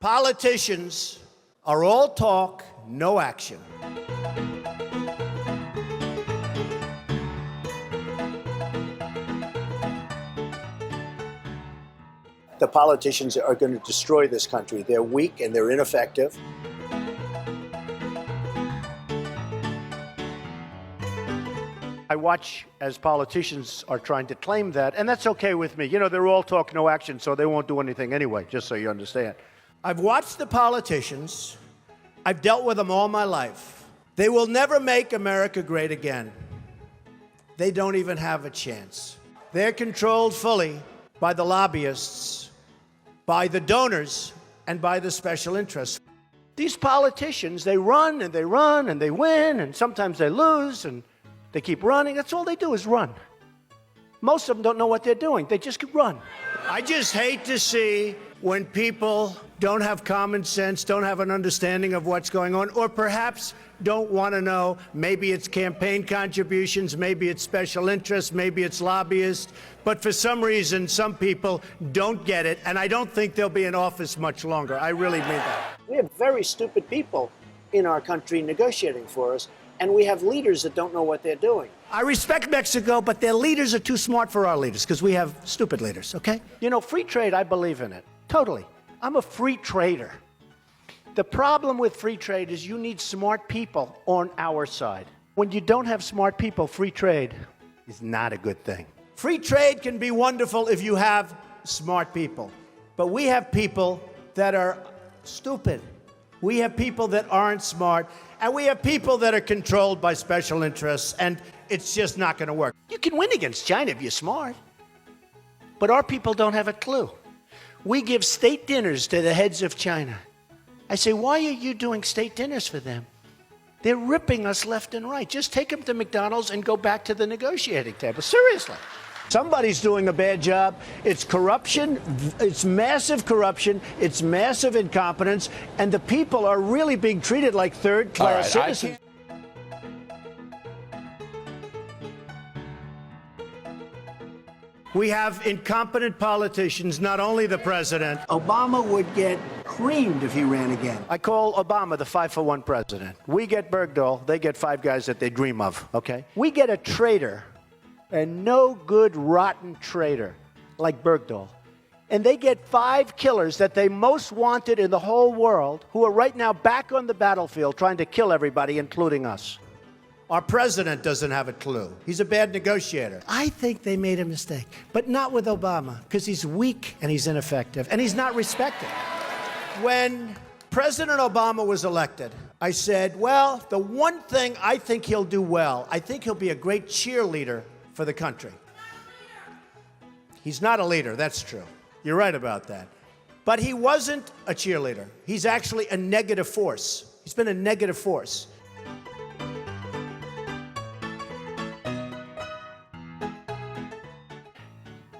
Politicians are all talk, no action. The politicians are going to destroy this country. They're weak and they're ineffective. I watch as politicians are trying to claim that, and that's okay with me. You know, they're all talk, no action, so they won't do anything anyway, just so you understand. I've watched the politicians. I've dealt with them all my life. They will never make America great again. They don't even have a chance. They're controlled fully by the lobbyists, by the donors, and by the special interests. These politicians, they run and they run and they win, and sometimes they lose, and they keep running. That's all they do is run. Most of them don't know what they're doing. They just run. I just hate to see when people don't have common sense, don't have an understanding of what's going on, or perhaps don't want to know. Maybe it's campaign contributions, maybe it's special interests, maybe it's lobbyists. But for some reason, some people don't get it, and I don't think they'll be in office much longer. I really mean that. We have very stupid people in our country negotiating for us, and we have leaders that don't know what they're doing. I respect Mexico, but their leaders are too smart for our leaders because we have stupid leaders, okay? You know, free trade, I believe in it. Totally. I'm a free trader. The problem with free trade is you need smart people on our side. When you don't have smart people, free trade is not a good thing. Free trade can be wonderful if you have smart people. But we have people that are stupid. We have people that aren't smart. And we have people that are controlled by special interests. And it's just not going to work. You can win against China if you're smart. But our people don't have a clue. We give state dinners to the heads of China. I say, why are you doing state dinners for them? They're ripping us left and right. Just take them to McDonald's and go back to the negotiating table. Seriously. Somebody's doing a bad job. It's corruption. It's massive corruption. It's massive incompetence. And the people are really being treated like third-class citizens. We have incompetent politicians, not only the president. Obama would get creamed if he ran again. I call Obama the 5-for-1 president. We get Bergdahl, they get 5 guys that they dream of, okay? We get a traitor, a no good, rotten traitor like Bergdahl. And they get 5 killers that they most wanted in the whole world who are right now back on the battlefield trying to kill everybody, including us. Our president doesn't have a clue. He's a bad negotiator. I think they made a mistake, but not with Obama, because he's weak and he's ineffective and he's not respected. When President Obama was elected, I said, well, the one thing I think he'll do well, I think he'll be a great cheerleader for the country. He's not a leader, that's true. You're right about that. But he wasn't a cheerleader. He's actually a negative force. He's been a negative force.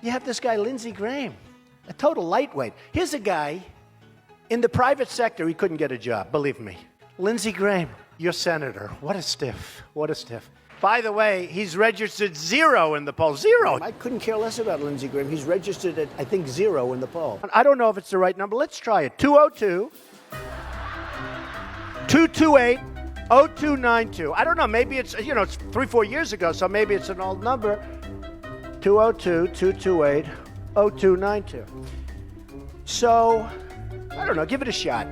You have this guy, Lindsey Graham, a total lightweight. Here's a guy in the private sector, he couldn't get a job, believe me. Lindsey Graham, your senator. What a stiff. What a stiff. By the way, he's registered 0 in the poll. 0. I couldn't care less about Lindsey Graham. He's registered at, I think, 0 in the poll. I don't know if it's the right number. Let's try it. 202-228-0292. I don't know. Maybe it's, you know, it's 3-4 years ago, so maybe it's an old number. 202-228-0292. So, I don't know, give it a shot.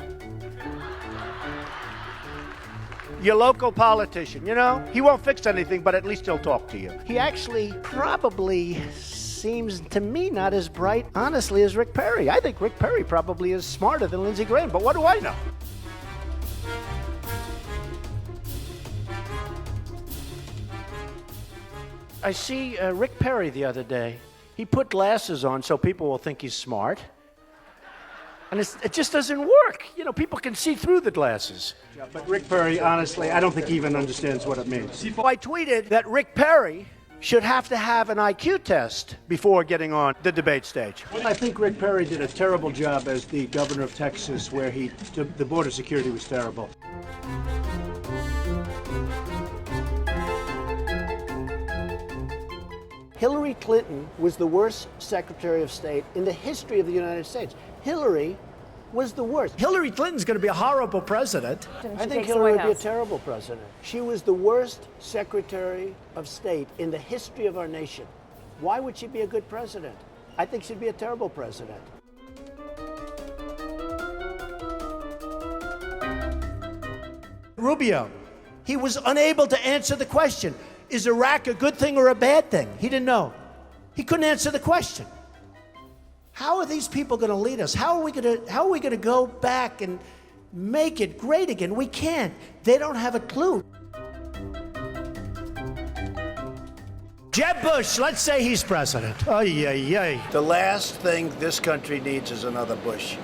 Your local politician, you know, he won't fix anything, but at least he'll talk to you. He actually probably seems to me not as bright, honestly, as Rick Perry. I think Rick Perry probably is smarter than Lindsey Graham, but what do I know? I see Rick Perry the other day. He put glasses on so people will think he's smart. And it just doesn't work. You know, people can see through the glasses. Yeah, but Rick Perry, honestly, I don't think he even understands what it means. I tweeted that Rick Perry should have to have an IQ test before getting on the debate stage. I think Rick Perry did a terrible job as the governor of Texas, where the border security was terrible. Hillary Clinton was the worst Secretary of State in the history of the United States. Hillary was the worst. Hillary Clinton's going to be a horrible president. I think Hillary would be a terrible president. She was the worst Secretary of State in the history of our nation. Why would she be a good president? I think she'd be a terrible president. Rubio, he was unable to answer the question, is Iraq a good thing or a bad thing? He didn't know. He couldn't answer the question. How are these people going to lead us? How are we going to go back and make it great again? We can't. They don't have a clue. Jeb Bush, let's say he's president. The last thing this country needs is another Bush.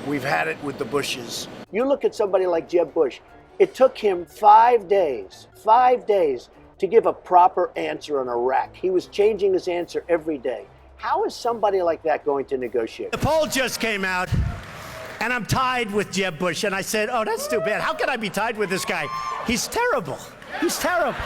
We've had it with the Bushes. You look at somebody like Jeb Bush. It took him 5 days to give a proper answer on Iraq. He was changing his answer every day. How is somebody like that going to negotiate? The poll just came out, and I'm tied with Jeb Bush. And I said, oh, that's too bad. How can I be tied with this guy? He's terrible. He's terrible.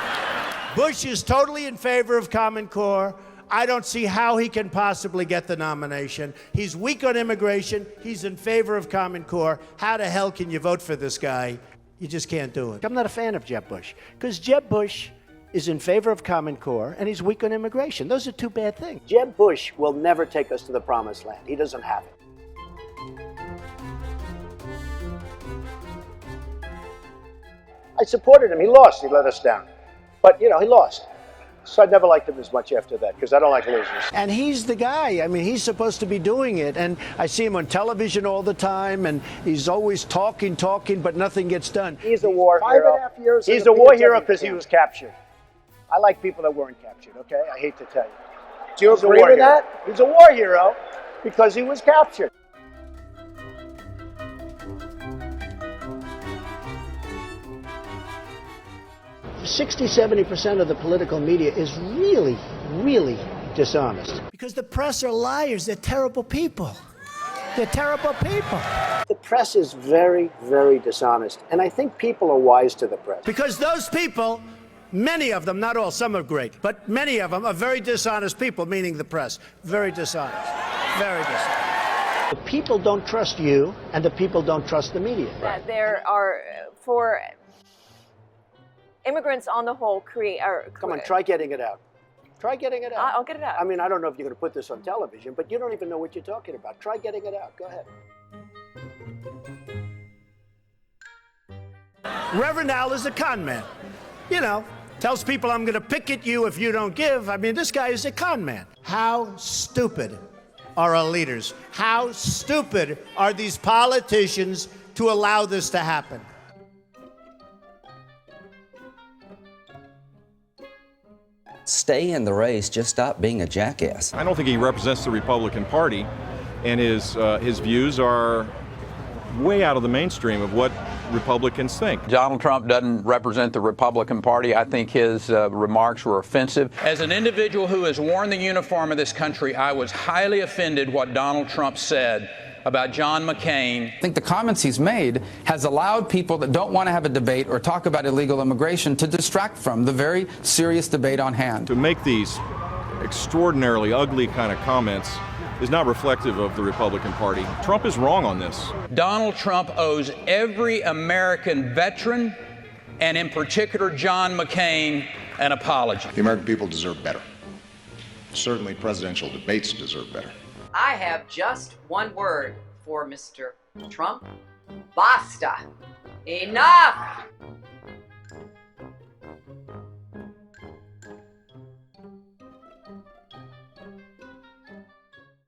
Bush is totally in favor of Common Core. I don't see how he can possibly get the nomination. He's weak on immigration. He's in favor of Common Core. How the hell can you vote for this guy? You just can't do it. I'm not a fan of Jeb Bush, because Jeb Bush is in favor of Common Core, and he's weak on immigration. Those are two bad things. Jeb Bush will never take us to the promised land. He doesn't have it. I supported him. He lost. He let us down. But, he lost. So I never liked him as much after that, because I don't like losers. And he's the guy. I mean, he's supposed to be doing it. And I see him on television all the time, and he's always talking, but nothing gets done. He's a war hero. 5.5 years. He's a war hero because he was captured. I like people that weren't captured, okay? I hate to tell you. Do you agree with that? He's a war hero because he was captured. "60, 70% of the political media is really, really dishonest. Because the press are liars. They're terrible people. They're terrible people. The press is very, very dishonest. And I think people are wise to the press. Because those people, many of them, not all, some are great, but many of them are very dishonest people, meaning the press. Very dishonest. Very dishonest. The people don't trust you, and the people don't trust the media. That there are, for immigrants on the whole, Come on, try getting it out. Try getting it out. I'll get it out. I mean, I don't know if you're going to put this on television, but you don't even know what you're talking about. Try getting it out. Go ahead. Reverend Al is a con man. Tells people I'm going to picket you if you don't give. I mean, this guy is a con man. How stupid are our leaders? How stupid are these politicians to allow this to happen? Stay in the race, just stop being a jackass. I don't think he represents the Republican Party, and his views are way out of the mainstream of what Republicans think. Donald Trump doesn't represent the Republican Party. I think his remarks were offensive. As an individual who has worn the uniform of this country, I was highly offended what Donald Trump said about John McCain. I think the comments he's made has allowed people that don't want to have a debate or talk about illegal immigration to distract from the very serious debate on hand. To make these extraordinarily ugly kind of comments is not reflective of the Republican Party. Trump is wrong on this. Donald Trump owes every American veteran, and in particular John McCain, an apology. The American people deserve better. Certainly presidential debates deserve better. I have just one word for Mr. Trump. Basta. Enough!